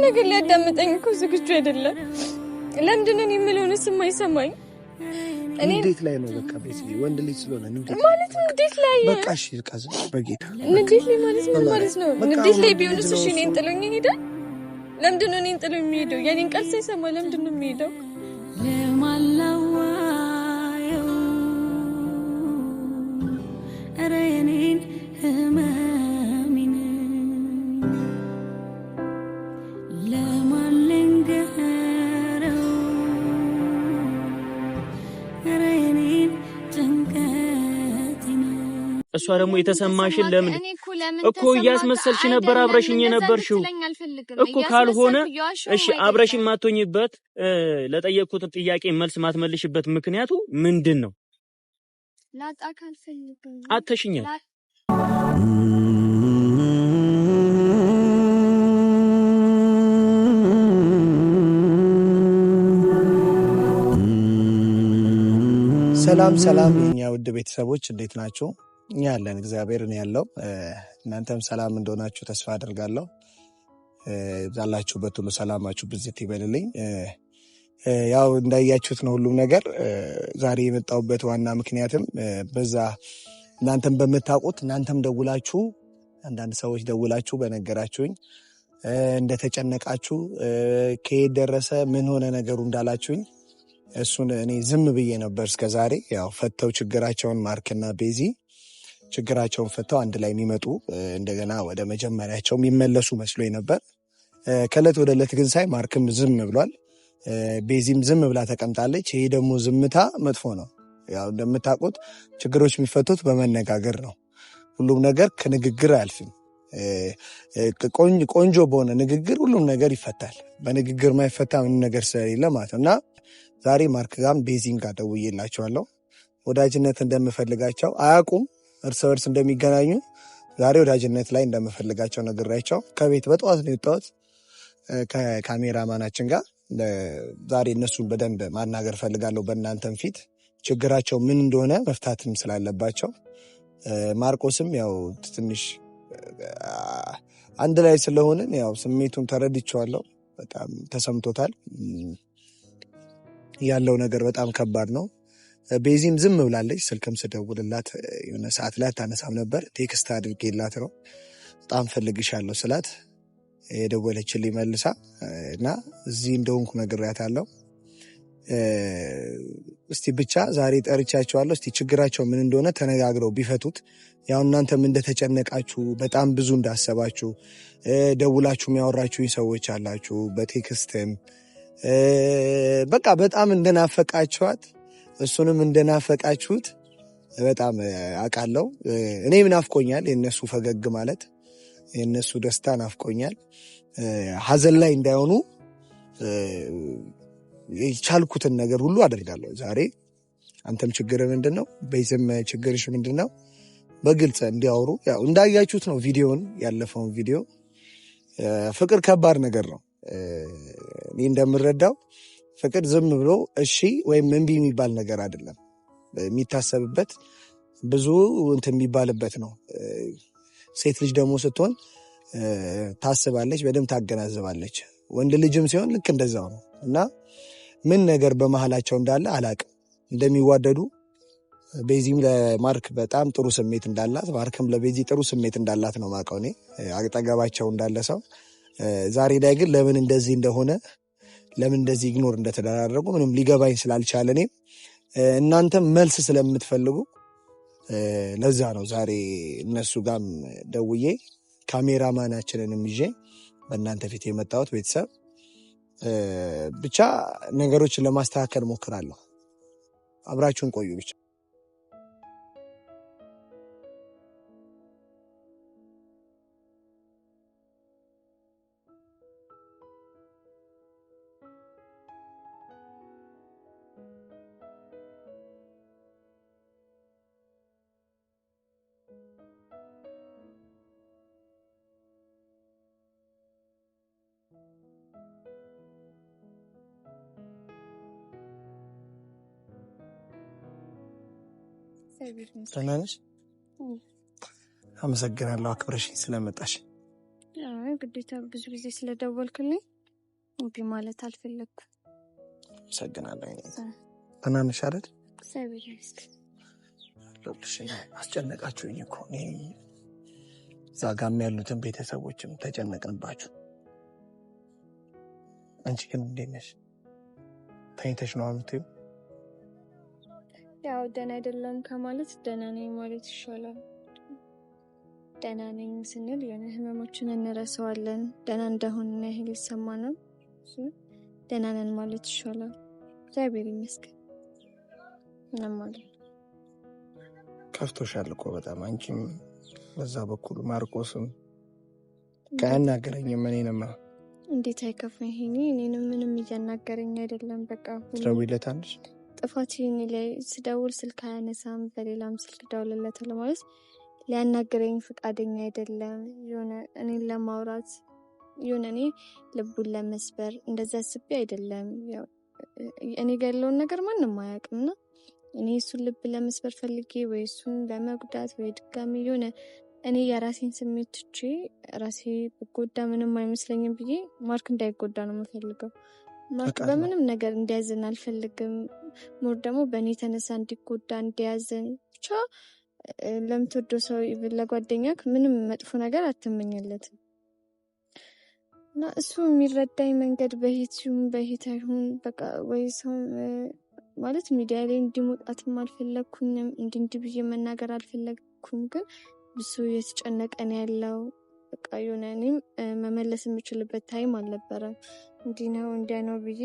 ነገር ሊያዳምጠኝ እኮ ዝግጁ አይደለም። ለምንድን ነው የምለውንስ የማይሰማኝ? እኔ እንዴት ላይ ነው በቃ ቤት ወንድ ልጅ ስለሆነ ማለት ነው እንዴት ላይ በቃ እሺ ቃዝ በጌታ እንዴት ላይ ማለት ምን ማለት ነው? እንዴት ላይ ቢሆንስ እሺ እኔን ጥሎኝ ይሄዳል? ለምንድን ነው እኔን ጥሎኝ የሚሄደው? የኔን ቃል ሳይሰማ ለምንድን ነው የሚሄደው? ለማላዋየው ኧረ የኔን ህመሜን ለማን ልንገረው? ኧረ የኔን ጭንቀቴን እሷ ደግሞ የተሰማሽን ለምን እኮ እያስመሰልሽ ነበር አብረሽኝ የነበርሽው እኮ ካልሆነ እሺ አብረሽኝ ማትሆኝበት ለጠየቅኩት ጥያቄ መልስ ማትመልሽበት ምክንያቱ ምንድነው? ላጣክ አልፈልግም አተሽኛል ሰላም ሰላም የኛ ውድ ቤተሰቦች እንዴት ናችሁ? እኛ ያለን እግዚአብሔር ነው ያለው። እናንተም ሰላም እንደሆናችሁ ተስፋ አደርጋለሁ። ዛላችሁበት ሁሉ ሰላማችሁ ብዝት ይበልልኝ። ያው እንዳያችሁት ነው ሁሉም ነገር። ዛሬ የመጣሁበት ዋና ምክንያትም በዛ እናንተም በምታውቁት እናንተም ደውላችሁ አንዳንድ ሰዎች ደውላችሁ በነገራችሁኝ እንደተጨነቃችሁ ከየት ደረሰ ምን ሆነ ነገሩ እንዳላችሁኝ እሱን እኔ ዝም ብዬ ነበር እስከዛሬ። ያው ፈተው ችግራቸውን ማርክና ቤዚ ችግራቸውን ፈተው አንድ ላይ የሚመጡ እንደገና ወደ መጀመሪያቸው የሚመለሱ መስሎኝ ነበር። ከዕለት ወደ ዕለት ግን ሳይ ማርክም ዝም ብሏል፣ ቤዚም ዝም ብላ ተቀምጣለች። ይሄ ደግሞ ዝምታ መጥፎ ነው። ያው እንደምታውቁት ችግሮች የሚፈቱት በመነጋገር ነው። ሁሉም ነገር ከንግግር አያልፍም። ቆንጆ በሆነ ንግግር ሁሉም ነገር ይፈታል። በንግግር ማይፈታ ምንም ነገር ስለሌለ ማለት ነው። እና ዛሬ ማርክ ጋም ቤዚም ጋር ደውዬላቸዋለሁ። ወዳጅነት እንደምፈልጋቸው አያውቁም፣ እርስ በርስ እንደሚገናኙ። ዛሬ ወዳጅነት ላይ እንደምፈልጋቸው ነግሬያቸው ከቤት በጠዋት ነው የወጣሁት ከካሜራማናችን ጋር። ዛሬ እነሱን በደንብ ማናገር ፈልጋለሁ በእናንተም ፊት ችግራቸው ምን እንደሆነ መፍታትም ስላለባቸው። ማርቆስም ያው ትንሽ አንድ ላይ ስለሆንን ያው ስሜቱን ተረድቼዋለሁ። በጣም ተሰምቶታል። ያለው ነገር በጣም ከባድ ነው። ቤዚም ዝም ብላለች። ስልክም ስደውልላት የሆነ ሰዓት ላይ አታነሳም ነበር። ቴክስት አድርጌላት ነው በጣም ፈልግሻለሁ ስላት የደወለችልኝ መልሳ እና እዚህ እንደሆንኩ ነግሬያታለሁ። እስቲ ብቻ ዛሬ ጠርቻቸዋለሁ። እስቲ ችግራቸው ምን እንደሆነ ተነጋግረው ቢፈቱት። ያው እናንተም እንደተጨነቃችሁ በጣም ብዙ እንዳሰባችሁ ደውላችሁም ያወራችሁኝ ሰዎች አላችሁ፣ በቴክስትም በቃ በጣም እንደናፈቃችኋት እሱንም እንደናፈቃችሁት በጣም አውቃለሁ። እኔም ናፍቆኛል፣ የእነሱ ፈገግ ማለት የእነሱ ደስታ ናፍቆኛል። ሀዘን ላይ እንዳይሆኑ የቻልኩትን ነገር ሁሉ አደርጋለሁ ዛሬ። አንተም ችግር ምንድን ነው? ቤዝም ችግርሽ ምንድን ነው? በግልጽ እንዲያወሩ። ያው እንዳያችሁት ነው ቪዲዮን፣ ያለፈውን ቪዲዮ። ፍቅር ከባድ ነገር ነው። እኔ እንደምረዳው ፍቅር ዝም ብሎ እሺ ወይም እምቢ የሚባል ነገር አይደለም። የሚታሰብበት ብዙ እንትን የሚባልበት ነው። ሴት ልጅ ደግሞ ስትሆን ታስባለች፣ በደንብ ታገናዝባለች። ወንድ ልጅም ሲሆን ልክ እንደዛው ነው። እና ምን ነገር በመሃላቸው እንዳለ አላቅም። እንደሚዋደዱ ቤዚም ለማርክ በጣም ጥሩ ስሜት እንዳላት፣ ማርክም ለቤዚ ጥሩ ስሜት እንዳላት ነው ማውቀው እኔ አጠገባቸው እንዳለ ሰው። ዛሬ ላይ ግን ለምን እንደዚህ እንደሆነ ለምን እንደዚህ ኢግኖር እንደተደራረጉ ምንም ሊገባኝ ስላልቻለ እኔም እናንተም መልስ ስለምትፈልጉ ለዛ ነው ዛሬ እነሱ ጋም ደውዬ ካሜራማናችንንም ይዤ በእናንተ ፊት የመጣሁት። ቤተሰብ ብቻ ነገሮችን ለማስተካከል ሞክራለሁ። አብራችሁን ቆዩ ብቻ። ደህና ነሽ? አመሰግናለሁ አክብረሽኝ ስለመጣሽ። ግዴታ ብዙ ጊዜ ስለደወልክልኝ እምቢ ማለት አልፈለኩም። ሰግናለሁ። ተናነሽ አይደል? እግዚአብሔር ይመስገን። ለልሽ አስጨነቃችሁኝ እኮ እኔ እዛ ጋም ያሉትን ቤተሰቦችም ተጨነቅንባችሁ። አንቺ ግን እንዴት ነሽ? ተኝተሽ ነው የምትይው? ያው ደህና አይደለም ከማለት ደህና ነኝ ማለት ይሻላል። ደህና ነኝ ስንል የሆነ ህመሞችን እንረሳዋለን። ደህና እንደሆነ ያህል ይሰማናል። ደህና ነን ማለት ይሻላል። እግዚአብሔር ይመስገን። ምንም ማለት ከፍቶሻል እኮ በጣም አንቺም በዛ በኩል ማርቆስም ካያናገረኝም እኔንም እንዴት አይከፋኝ? እኔንም ምንም እያናገረኝ አይደለም። በቃ ትደውይለታለሽ? ጥፋት ላይ ስደውል ስልክ አያነሳም። በሌላም ስልክ ደውልለታለሁ ማለት ሊያናገረኝ ፈቃደኛ አይደለም። የሆነ እኔን ለማውራት የሆነ እኔ ልቡን ለመስበር እንደዛ አስቤ አይደለም። ያው እኔ ጋር ያለውን ነገር ማንም አያውቅምና እኔ እሱን ልብ ለመስበር ፈልጌ ወይ እሱን ለመጉዳት ወይ ድጋሚ የሆነ እኔ የራሴን ስሜት ትቼ ራሴ ብጎዳ ምንም አይመስለኝም ብዬ ማርክ እንዳይጎዳ ነው የምፈልገው። ማርክ በምንም ነገር እንዲያዝን አልፈልግም። ሞር ደግሞ በእኔ የተነሳ እንዲጎዳ እንዲያዝን ብቻ ለምትወደው ሰው ለጓደኛክ ምንም መጥፎ ነገር አትመኝለትም። እና እሱ የሚረዳኝ መንገድ በሂት ሲሆን በሂት አይሁን በቃ ወይ ሰው ማለት ሚዲያ ላይ እንዲሞጣትም አልፈለግኩኝም። እንዲህ ብዬ መናገር አልፈለግኩም። ግን ብሱ የተጨነቀን ያለው በቃ የሆነ እኔም መመለስ የምችልበት ታይም አልነበረም። እንዲህ ነው እንዲያ ነው ብዬ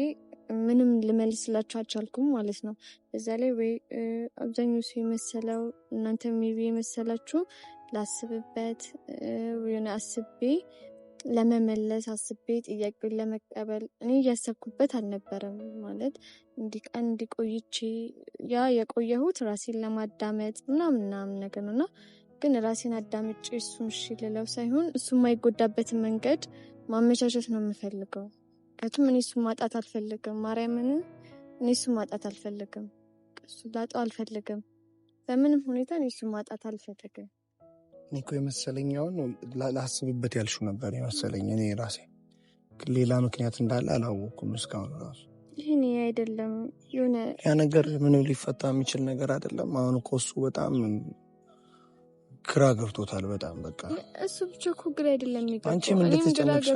ምንም ልመልስላችሁ አልቻልኩም ማለት ነው። በዛ ላይ ወይ አብዛኛው ሰው የመሰለው እናንተ ሜቢ የመሰላችሁ ላስብበት የሆነ አስቤ ለመመለስ አስቤ ጥያቄውን ለመቀበል እኔ እያሰብኩበት አልነበረም። ማለት እንዲቀን እንዲቆይቼ ያ የቆየሁት ራሴን ለማዳመጥ ምናምን ነገር ነውና ግን ራሴን አዳምጬ እሱን እሺ ልለው ሳይሆን እሱ የማይጎዳበትን መንገድ ማመቻቸት ነው የምፈልገው። ከቱም እኔ እሱን ማጣት አልፈልግም። ማርያምን እኔ እሱን ማጣት አልፈልግም። እሱ ላጣው አልፈልግም። በምንም ሁኔታ እኔ እሱን ማጣት አልፈልግም። እኔ እኮ የመሰለኝ አሁን ላስብበት ያልሽው ነበር የመሰለኝ። እኔ ራሴ ሌላ ምክንያት እንዳለ አላወኩም እስካሁን ራሱ። ይሄኔ አይደለም የሆነ ያ ነገር ምንም ሊፈታ የሚችል ነገር አይደለም። አሁን እኮ እሱ በጣም ግራ ገብቶታል። በጣም በቃ እሱ ብቻ እኮ ግራ አይደለም የሚገባው። አንቺም እንደተጨነቅሽ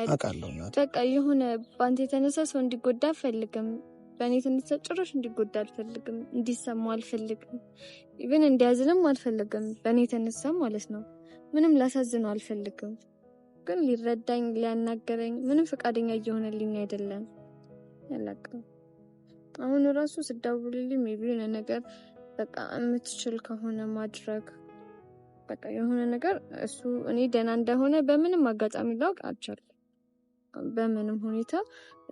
አውቃለሁ። በቃ የሆነ በአንተ የተነሳ ሰው እንዲጎዳ አልፈልግም። በእኔ የተነሳ ጭራሽ እንዲጎዳ አልፈልግም። እንዲሰማው አልፈልግም። ኢቭን እንዲያዝንም አልፈልግም። በእኔ የተነሳ ማለት ነው። ምንም ላሳዝነው አልፈልግም። ግን ሊረዳኝ ሊያናገረኝ ምንም ፈቃደኛ እየሆነልኝ አይደለም። ያላቀው አሁን ራሱ ስደውልልኝ ሜቢ የሆነ ነገር በቃ የምትችል ከሆነ ማድረግ በቃ የሆነ ነገር እሱ እኔ ደህና እንደሆነ በምንም አጋጣሚ ላውቅ አልቻልኩም። በምንም ሁኔታ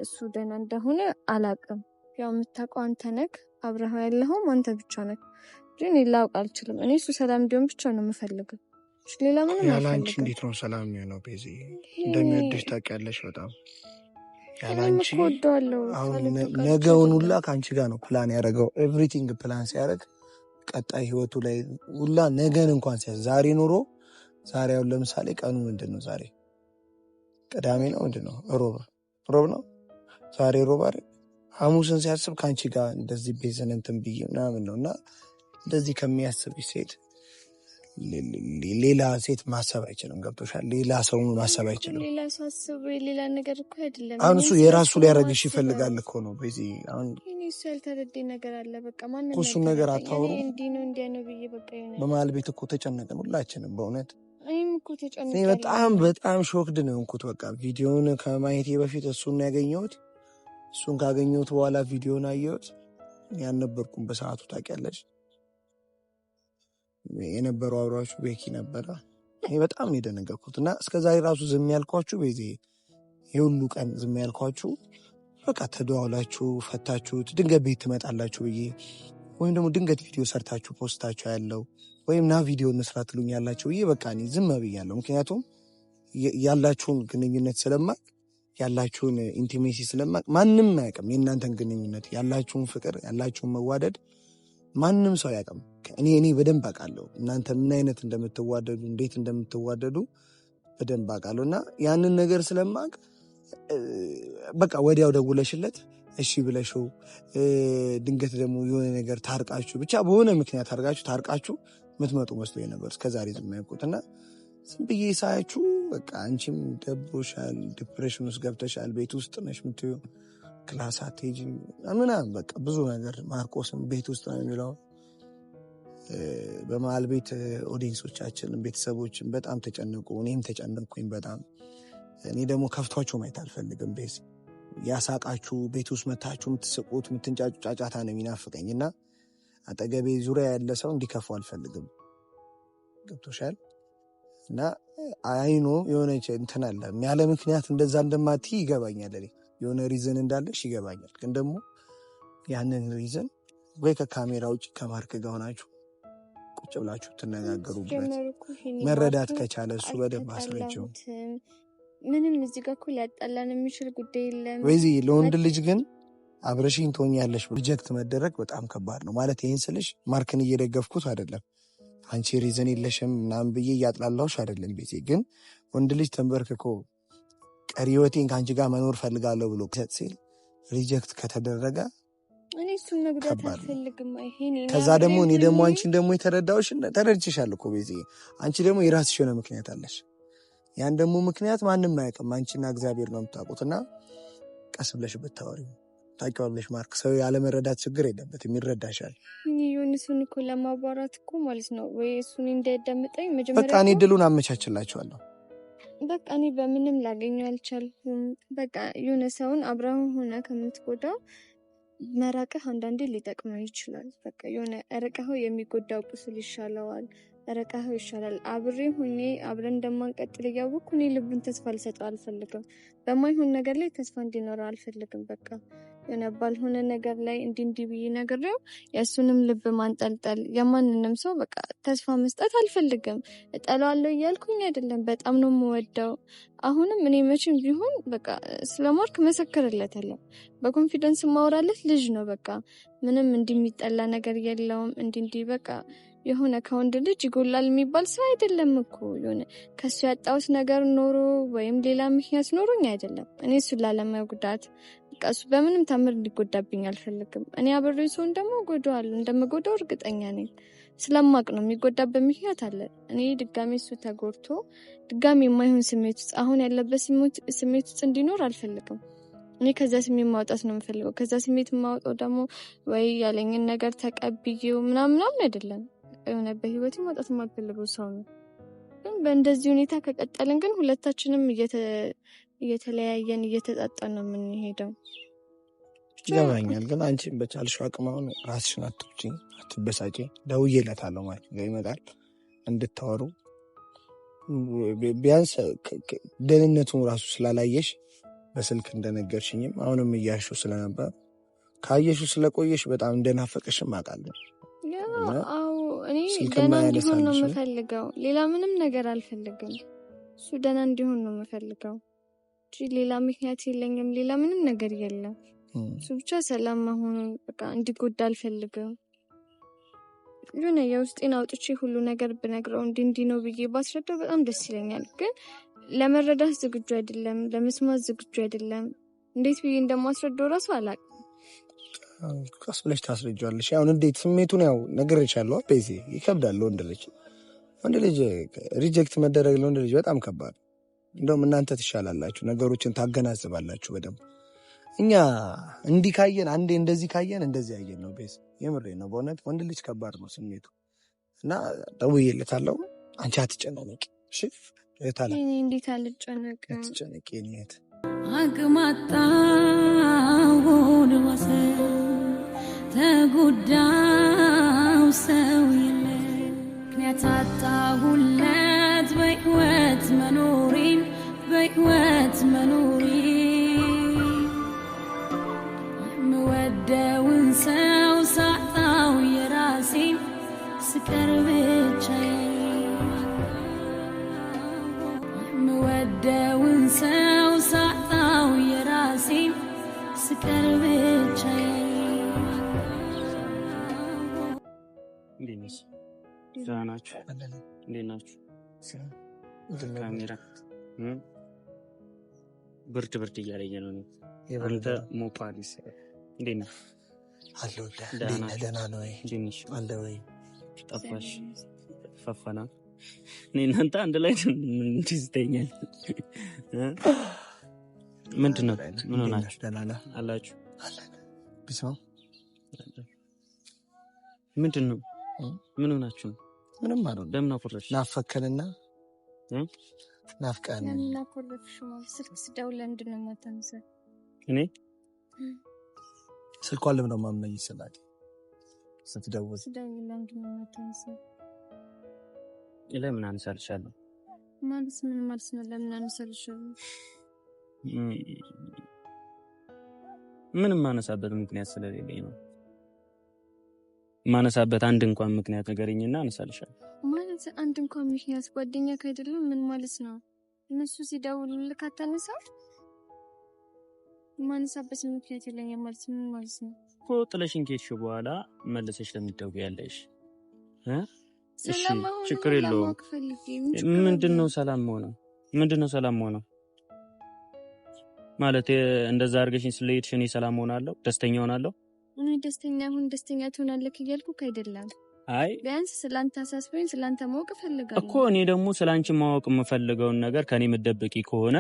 እሱ ደህና እንደሆነ አላውቅም። ያው የምታውቀው አንተ ነህ፣ አብረኸው ያለኸው አንተ ብቻ ነህ። ግን ላውቅ አልችልም። እኔ እሱ ሰላም እንዲሆን ብቻ ነው የምፈልገው። ሌላ ምንም አልፈልግም። ያላንቺ እንዴት ነው ሰላም የሚሆነው? ቤዚ እንደሚወድሽ ታውቂያለሽ በጣም ያላንቺ። አሁን ነገውን ሁላ ከአንቺ ጋር ነው ፕላን ያደረገው። ኤቭሪቲንግ ፕላን ሲያደርግ ቀጣይ ህይወቱ ላይ ሁላ ነገን እንኳን ሲያዝ ዛሬ ኑሮ ዛሬ አሁን ለምሳሌ ቀኑ ምንድን ነው? ዛሬ ቅዳሜ ነው። ምንድን ነው? ሮብ ነው። ዛሬ ሮብ አይደል? ሐሙስን ሲያስብ ከአንቺ ጋር እንደዚህ ቤዘን እንትን ብዬ ምናምን ነው። እና እንደዚህ ከሚያስብ ሴት ሌላ ሴት ማሰብ አይችልም። ገብቶሻል? ሌላ ሰው ማሰብ አይችልም። ሌላ ሰው አስቦ ሌላ ነገር እኮ አይደለም። አሁን እሱ የራሱ ሊያደርግሽ ይፈልጋል እኮ ነው። በዚህ አሁን እሱ ያልተረዳኝ ነገር አለ። በቃ ማን ነው እሱን ነገር አታውሩ። እንዲህ ነው እንዲያ ነው ብዬ በቃ ይሆናል። በመሀል ቤት እኮ ተጨነቅን ሁላችንም በእውነት። እኔም እኮ ተጨነቅኩ። በጣም ሾክድ ነው እንኩት። በቃ ቪዲዮውን ከማየቴ በፊት እሱን ያገኘሁት፣ እሱን ካገኘሁት በኋላ ቪዲዮውን አየሁት። ያልነበርኩም በሰዓቱ ታውቂያለሽ። የነበረው አብራችሁ ቤኪ ነበረ። እኔ በጣም ነው የደነገጥኩት። እና እስከዛሬ ራሱ ዝም ያልኳችሁ በዚህ የሁሉ ቀን ዝም ያልኳችሁ በቃ ተደዋውላችሁ ፈታችሁት ድንገት ቤት ትመጣላችሁ ብዬ ወይም ደግሞ ድንገት ቪዲዮ ሰርታችሁ ፖስታችሁ ያለው ወይም ና ቪዲዮ እንስራ ትሉኝ ያላችሁ ብዬ በቃ እኔ ዝም ብያለሁ። ምክንያቱም ያላችሁን ግንኙነት ስለማቅ ያላችሁን ኢንቲሜሲ ስለማቅ ማንም አያውቅም የእናንተን ግንኙነት፣ ያላችሁን ፍቅር፣ ያላችሁን መዋደድ ማንም ሰው አያውቅም። እኔ በደንብ አውቃለሁ እናንተ ምን አይነት እንደምትዋደዱ እንዴት እንደምትዋደዱ በደንብ አውቃለሁ። እና ያንን ነገር ስለማቅ በቃ ወዲያው ደውለሽለት እሺ ብለሽው ድንገት ደግሞ የሆነ ነገር ታርቃችሁ ብቻ በሆነ ምክንያት ታርቃችሁ ምትመጡ መስሎኝ ነበር እስከዛሬ ዝም ያልኩትና ዝም ብዬ ሳያችሁ በቃ አንቺም ደብሮሻል፣ ዲፕሬሽን ውስጥ ገብተሻል፣ ቤት ውስጥ ነሽ የምትይው ክላስ አትሄጂም ምናምን በቃ ብዙ ነገር ማርቆስም ቤት ውስጥ ነው የሚለው። በመሀል ቤት ኦዲየንሶቻችን ቤተሰቦችን በጣም ተጨነቁ፣ እኔም ተጨነቅኩኝ በጣም። እኔ ደግሞ ከፍቷችሁ ማየት አልፈልግም። ቤት ያሳቃችሁ ቤት ውስጥ መታችሁ የምትስቁት የምትንጫጩ ጫጫታ ነው የሚናፍቀኝ እና አጠገቤ ዙሪያ ያለ ሰው እንዲከፉ አልፈልግም። ገብቶሻል? እና አይኖ የሆነ እንትን አለ ያለ ምክንያት እንደዛ እንደማትይ ይገባኛል። እኔ የሆነ ሪዝን እንዳለሽ ይገባኛል። ግን ደግሞ ያንን ሪዝን ወይ ከካሜራ ውጭ ከማርክ ጋር ሆናችሁ ቁጭ ብላችሁ ትነጋገሩበት መረዳት ከቻለ እሱ በደንብ አስረጀው። ምንም እዚህ ጋር እኮ ሊያጣላን የሚችል ጉዳይ የለም። ወይዚህ ለወንድ ልጅ ግን አብረሽኝ ትሆኛለሽ ሪጀክት መደረግ በጣም ከባድ ነው። ማለት ይህን ስልሽ ማርክን እየደገፍኩት አይደለም፣ አንቺ ሪዝን የለሽም ምናምን ብዬ እያጥላላሁሽ አይደለም። ቤቴ ግን ወንድ ልጅ ተንበርክኮ ቀሪ ህይወቴን ከአንቺ ጋር መኖር ፈልጋለሁ ብሎ ሲል ሪጀክት ከተደረገ እኔ እሱን መጉዳት አልፈልግም። ከዛ ደግሞ እኔ ደግሞ አንቺን ደግሞ የተረዳሁሽ ተረድቼሻለሁ እኮ ቤቴ። አንቺ ደግሞ የራስሽ የሆነ ምክንያት አለሽ። ያን ደግሞ ምክንያት ማንም አያውቅም፣ አንቺና እግዚአብሔር ነው የምታውቁትና ቀስ ብለሽ ብታወሪ ታውቂዋለሽ። ማርክ ሰው ያለመረዳት ችግር የለበትም፣ ይረዳሻል። ይሁን እሱን እኮ ለማዋራት እኮ ማለት ነው ወይ እሱን እንዳያዳምጠኝ መጀመሪያ በቃ እኔ ድሉን አመቻችላችኋለሁ። በቃ እኔ በምንም ላገኘው አልቻልኩም። በቃ የሆነ ሰውን አብረን ሆነ ከምትጎዳው መራቅህ አንዳንዴ ሊጠቅመው ይችላል። በቃ የሆነ ርቀኸው የሚጎዳው ቁስል ይሻለዋል፣ ርቀኸው ይሻላል። አብሬ ሆኜ አብረን እንደማንቀጥል እያወቅኩ እኔ ልቡን ተስፋ ልሰጠው አልፈልግም። በማይሆን ነገር ላይ ተስፋ እንዲኖረው አልፈልግም። በቃ የሆነ ባልሆነ ነገር ላይ እንዲህ ብዬ ነግሬው የእሱንም ልብ ማንጠልጠል የማንንም ሰው በቃ ተስፋ መስጠት አልፈልግም። እጠላዋለሁ እያልኩኝ አይደለም፣ በጣም ነው የምወደው። አሁንም እኔ መቼም ቢሆን በቃ ስለማርክ መሰክርለታለሁ። በኮንፊደንስ ማወራለት ልጅ ነው። በቃ ምንም እንዲሚጠላ ነገር የለውም። እንዲህ በቃ የሆነ ከወንድ ልጅ ይጎላል የሚባል ሰው አይደለም እኮ። የሆነ ከሱ ያጣሁት ነገር ኖሮ ወይም ሌላ ምክንያት ኖሮኝ አይደለም። እኔ እሱን ላለመጉዳት በቃ እሱ በምንም ታምር እንዲጎዳብኝ አልፈልግም። እኔ አብሬ ሰውን ደግሞ ጎዳዋለሁ፣ እንደምጎዳው እርግጠኛ ነኝ። ስለማቅ ነው የሚጎዳበት ምክንያት አለ። እኔ ድጋሜ እሱ ተጎድቶ ድጋሜ የማይሆን ስሜት ውስጥ አሁን ያለበት ስሜት ውስጥ እንዲኖር አልፈልግም። እኔ ከዛ ስሜት ማውጣት ነው የምፈልገው። ከዛ ስሜት ማውጣው ደግሞ ወይ ያለኝን ነገር ተቀብዬው ምናምን አይደለም። የሆነ በህይወቴ ማውጣት የማልፈልገው ሰው ነው። ግን በእንደዚህ ሁኔታ ከቀጠልን ግን ሁለታችንም እየተለያየን እየተጣጣን ነው የምንሄደው። ይገባኛል። ግን አንቺ በቻልሽው አቅም አሁን ራስሽን አትውጪ፣ አትበሳጪ። ደውዬለታለሁ ማለት ነው ይመጣል እንድታወሩ። ቢያንስ ደህንነቱን ራሱ ስላላየሽ በስልክ እንደነገርሽኝም አሁንም እያሹ ስለነበር ካየሹ ስለቆየሽ በጣም እንደናፈቀሽም አውቃለሁ። እኔ ደህና እንዲሆን ነው የምፈልገው። ሌላ ምንም ነገር አልፈልግም። እሱ ደህና እንዲሆን ነው የምፈልገው እንጂ ሌላ ምክንያት የለኝም። ሌላ ምንም ነገር የለም። እሱ ብቻ ሰላም መሆኑ በቃ እንዲጎዳ አልፈልግም። የሆነ የውስጤን አውጥቼ ሁሉ ነገር ብነግረው እንዲህ ነው ብዬ ባስረዳው በጣም ደስ ይለኛል። ግን ለመረዳት ዝግጁ አይደለም፣ ለመስማት ዝግጁ አይደለም። እንዴት ብዬ እንደማስረዳው እራሱ አላውቅም። ቀስ ብለሽ ታስረጃለሽ። አሁን እንዴት ስሜቱን ያው ነግሬሻለሁ። ቤዚ ይከብዳል። ወንድ ልጅ ሪጀክት መደረግ ለወንድ ልጅ በጣም ከባድ። እንደውም እናንተ ትሻላላችሁ፣ ነገሮችን ታገናዝባላችሁ በደንብ። እኛ እንዲህ ካየን አንዴ እንደዚህ ካየን እንደዚህ ያየን ነው። ቤዚ የምሬ ነው በእውነት ወንድ ልጅ ከባድ ነው ስሜቱ እና ደውዬለታለሁ። አንቺ አትጨናነቂ እሺ? እንዴት አልጨነቅ? አትጨነቂ የኔት አግማጣውን ወሰ ተጎዳው ሰው የለ ምክንያት አጣሁለት በሕይወት መኖሬ የምወደውን ሰው ሳጣው የራሴን ስቀር ብቻዬን የምወደውን ሰው ሳጣው የራሴን ስቀር ብቻዬን። ደህና ናችሁ? እንዴት ናችሁ? ካሜራ ብርድ እያለኝ ነው። አንተ ሞፓሊስ እንዴት ነህ? አለሁልህ። ደህና ነው ወይ? አለ ወይ? ጠፋሽ ፈፈና እኔ እናንተ አንድ ላይ ምን ትይስተኛል? ምንድነው? ምን ሆናችሁ? ደህና ነህ አላችሁ? ቢሰው ምንድነው? ምን ሆናችሁ? ምንም አይደለም። ለምን አኮረፍሽ? ናፈከንና ናፍቀን ለምን አኮረፍሽ? ስልክ ስደውል ለምንድን ነው የማታነሳው? እኔ ስልኳን ለምን ነው የማመኝ? ስላቂ ስትደውል ለምንድን ነው የማታነሳው? ለምን አነሳልሻለሁ? ማለት ምን ማለት ነው? ለምን አነሳልሻለሁ? ምንም ማነሳበት ምክንያት ስለሌለኝ ነው። ማነሳበት አንድ እንኳን ምክንያት ነገርኝና አነሳልሻለሁ። ማለት አንድ እንኳን ምክንያት ጓደኛ ካይደለም ምን ማለት ነው? እነሱ ሲደውሉልክ አታነሳው? ማነሳበት ምክንያት የለኝም ማለት ምን ማለት ነው? እኮ ጥለሽኝ ከሄድሽ በኋላ መልሰሽ ለምትደውያለሽ እሺ ችግር የለውም። ምንድነው ሰላም ሆነው? ምንድነው ሰላም ሆነው ማለት እንደዛ አድርገሽኝ ስለሄድሽ እኔ ሰላም ሆናለሁ? ደስተኛ ሆናለሁ? እኔ ደስተኛ ትሆናለህ እያልኩ አይደለም። አይ ቢያንስ ስላንተ አሳስበኝ ስላንተ ማወቅ ፈልጋለሁ እኮ። እኔ ደግሞ ስላንቺ ማወቅ የምፈልገውን ነገር ከኔ መደበቂ ከሆነ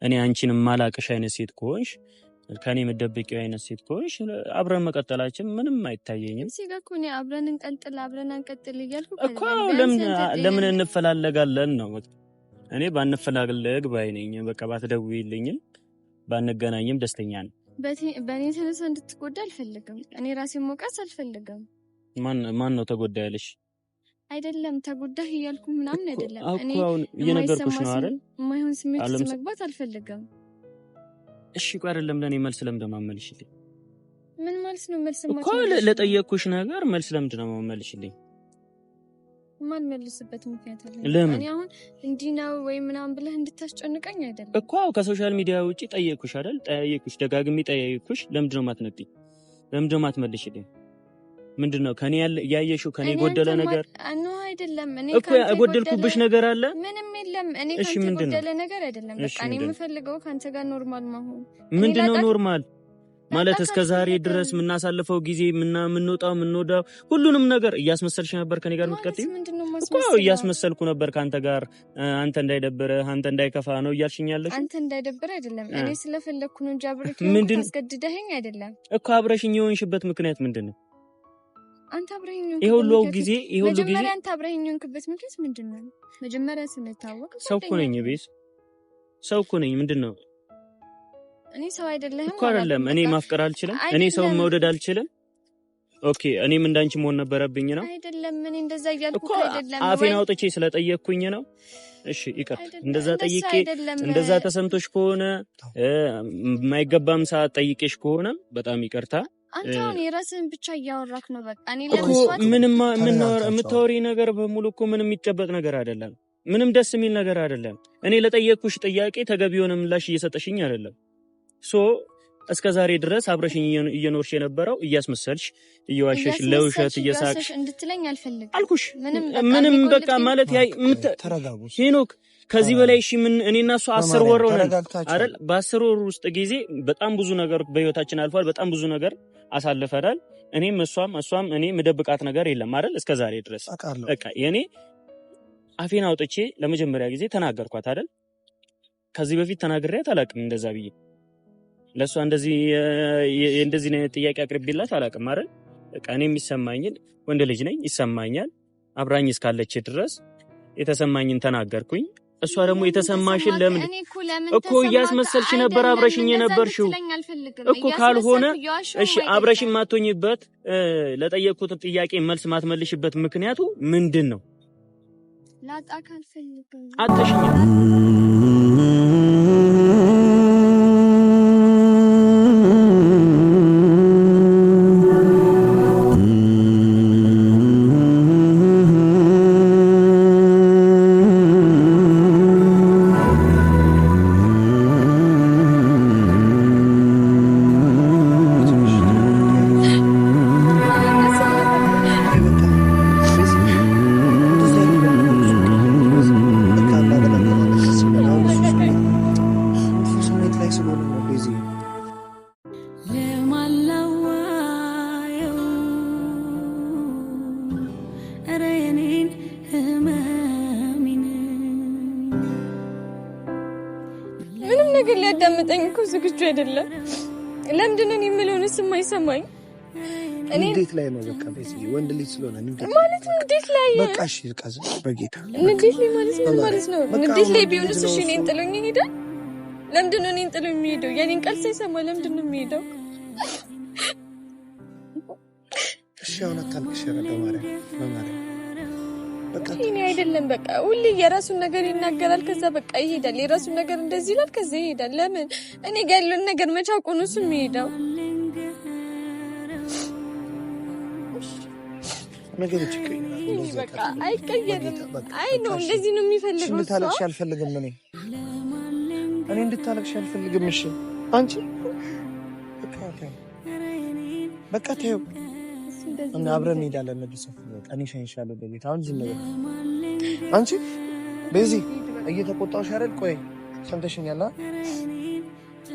እኔ አንቺን ማላቅሽ አይነት ሴት ከሆንሽ ከኔ መደበቂው አይነት ሴት ከሆንሽ አብረን መቀጠላችን ምንም አይታየኝም። እዚህ ጋር እኮ እኔ አብረን እንቀጥል እያልኩ እኮ ለምን እንፈላለጋለን ነው። እኔ ባንፈላለግ ባይነኝ በቃ ባትደውይልኝም ባንገናኝም ደስተኛ ነኝ። በእኔ ተነሳ እንድትጎዳ አልፈልግም። እኔ ራሴን መውቀስ አልፈልግም። ማን ነው ተጎዳ ያለሽ? አይደለም ተጎዳህ እያልኩ ምናምን አይደለም። እኔ እየነገርኩሽ ነው አይደል? የማይሆን ስሜት ውስጥ መግባት አልፈልግም። እሺ ቆይ አይደለም ለኔ መልስ ለምደማመልሽልኝ? ምን ማለት ነው መልስ ማለት? እኮ ለጠየቅኩሽ ነገር መልስ ለምደማመልሽልኝ? ማን መልስበት ምክንያት አለ? እኔ አሁን እንዲህ ነው ወይ ምናምን ብለህ እንድታስጨንቀኝ አይደለም እኮ። ከሶሻል ሚዲያ ውጪ ጠየቅኩሽ አይደል? ደጋግሜ ጠየቅኩሽ። ለምንድነው ማትነጥይ? ለምንድነው ማትመልሽልኝ? ምንድነው ከኔ ያየሽው ከኔ ጎደለ ነገር? ነው አይደለም። እኔ እኮ ያጎደልኩብሽ ነገር አለ? ምንም የለም። እኔ ካንተ ጎደለ ነገር አይደለም። በቃ እኔ የምፈልገው ካንተ ጋር ኖርማል መሆን። ምንድነው ኖርማል ማለት? እስከ ዛሬ ድረስ የምናሳልፈው ጊዜ የምንወጣው ሁሉንም ነገር እያስመሰልሽ ነበር ከኔ ጋር የምትቀጥይው እኮ። እያስመሰልኩ ነበር ካንተ ጋር፣ አንተ እንዳይደብረ አንተ እንዳይከፋ ነው እያልሽኝ ያለሽ። አንተ እንዳይደብረ አይደለም እኔ ስለፈለኩ ነው እንጂ አብረክ አስገድደኸኝ አይደለም እኮ። አብረሽኝ የሆንሽበት ምክንያት ምንድነው? አንተ አብረኸኝ ይሄ ሁሉ ጊዜ መጀመሪያ አንተ አብረኸኝ የሆንክበት ምክንያት ምንድነው? መጀመሪያ ስንታወቅ ሰው እኮ ነኝ ቤት ሰው እኮ ነኝ። ምንድነው? እኔ ሰው አይደለህም እኮ አይደለም። እኔ ማፍቀር አልችልም? እኔ ሰው መውደድ አልችልም? ኦኬ እኔም እንዳንቺ መሆን ነበረብኝ ነው አይደለም? ምን እንደዛ እያልኩ አይደለም። አፌን አውጥቼ ስለጠየቅኩኝ ነው። እሺ ይቅርታ። እንደዛ ጠይቄ እንደዛ ተሰምቶሽ ከሆነ የማይገባም ሰዓት ጠይቄሽ ከሆነ በጣም ይቅርታ። አንተ አሁን የራስህን ብቻ እያወራክ ነው። በቃ እኔ ምንም የምታወሪ ነገር በሙሉ እኮ ምንም የሚጨበጥ ነገር አይደለም። ምንም ደስ የሚል ነገር አይደለም። እኔ ለጠየቅኩሽ ጥያቄ ተገቢ የሆነ ምላሽ እየሰጠሽኝ አይደለም። እስከ ዛሬ ድረስ አብረሽኝ እየኖርሽ የነበረው እያስመሰልሽ እየዋሸሽ ለውሸት እየሳቅሽ እንድትለኝ አልፈልግም አልኩሽ። ምንም በቃ ማለት ተረጋጉ ሄኖክ። ከዚህ በላይ እሺ ምን እኔና እሱ 10 ወር ሆነን አይደል? በ10 ወር ውስጥ ጊዜ በጣም ብዙ ነገር በህይወታችን አልፏል። በጣም ብዙ ነገር አሳልፈናል። እኔም እሷም እኔ ምደብቃት ነገር የለም አይደል? እስከ ዛሬ ድረስ በቃ የኔ አፌን አውጥቼ ለመጀመሪያ ጊዜ ተናገርኳት አይደል? ከዚህ በፊት ተናግሬያት አላውቅም እንደዛ ብዬ ለሷ እንደዚህ ነው ጥያቄ አቅርቤላት አላውቅም አይደል? በቃ እኔ የሚሰማኝን ወንድ ልጅ ነኝ ይሰማኛል። አብራኝ እስካለች ድረስ የተሰማኝን ተናገርኩኝ። እሷ ደግሞ የተሰማሽን ለምን እኮ እያስመሰልሽ ነበር አብረሽኝ የነበርሽው እኮ። ካልሆነ እሺ አብረሽኝ ማትሆኝበት ለጠየቅኩት ጥያቄ መልስ ማትመልሽበት ምክንያቱ ምንድን ነው? ላጣካ አልፈልግም አጥተሽኝ ቤዚ ለማላዋየው ረኔን ህመሚን ምንም ነገር ሊያዳምጠኝ እኮ ዝግጁ አይደለም። ለምንድን ነው የምለውን የማይሰማኝ? እኔ እንዴት ላይ ነው በቃ ቤዚ ወንድ ልጅ ስለሆነ ማለት ነው እንዴት ላይ በቃ እሺ ቃዝ በጌታ እንዴት ላይ ማለት ነው ማለት ነው እንዴት ላይ ቢሆንስ እሺ እኔን ጥሎኝ ይሄዳል? ለምንድን ነው እኔን ጥሎኝ የሚሄደው? የኔን ቃል ሳይሰማ ለምንድን ነው የሚሄደው? እሺ አሁን አታልቅሽ በማርያም በቃ እኔ አይደለም በቃ ሁሌ የራሱን ነገር ይናገራል፣ ከዛ በቃ ይሄዳል። የራሱን ነገር እንደዚህ ይላል፣ ከዛ ይሄዳል። ለምን እኔ ጋር ያለውን ነገር መቻቁ ነው እሱ የሚሄደው? ነገሮች ይቀየራሉ። በቃ አይቀየርም። አይ ነው እንደዚህ ነው የሚፈልገው። እንድታለቅሽ አልፈልግም። እኔ እንድታለቅሽ አልፈልግም። እሺ አንቺ በቃ ተይው እና አብረን እንሄዳለን። ለብሰው በቃ እኔ ሸኝሻለሁ በቤት። አሁን ዝም ብለህ አንቺ ቤዚ እየተቆጣሁሽ አይደል? ቆይ ሰምተሽኛል?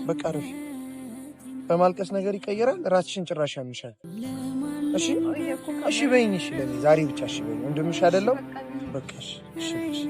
በቃ ረፊ በማልቀስ ነገር ይቀየራል። ራስሽን ጭራሽ ያምሻል። እሺ እሺ በይኝ። እሺ ለኔ ዛሬ ብቻ እሺ በይኝ። ወንድምሽ አይደለም? በቃ እሺ እሺ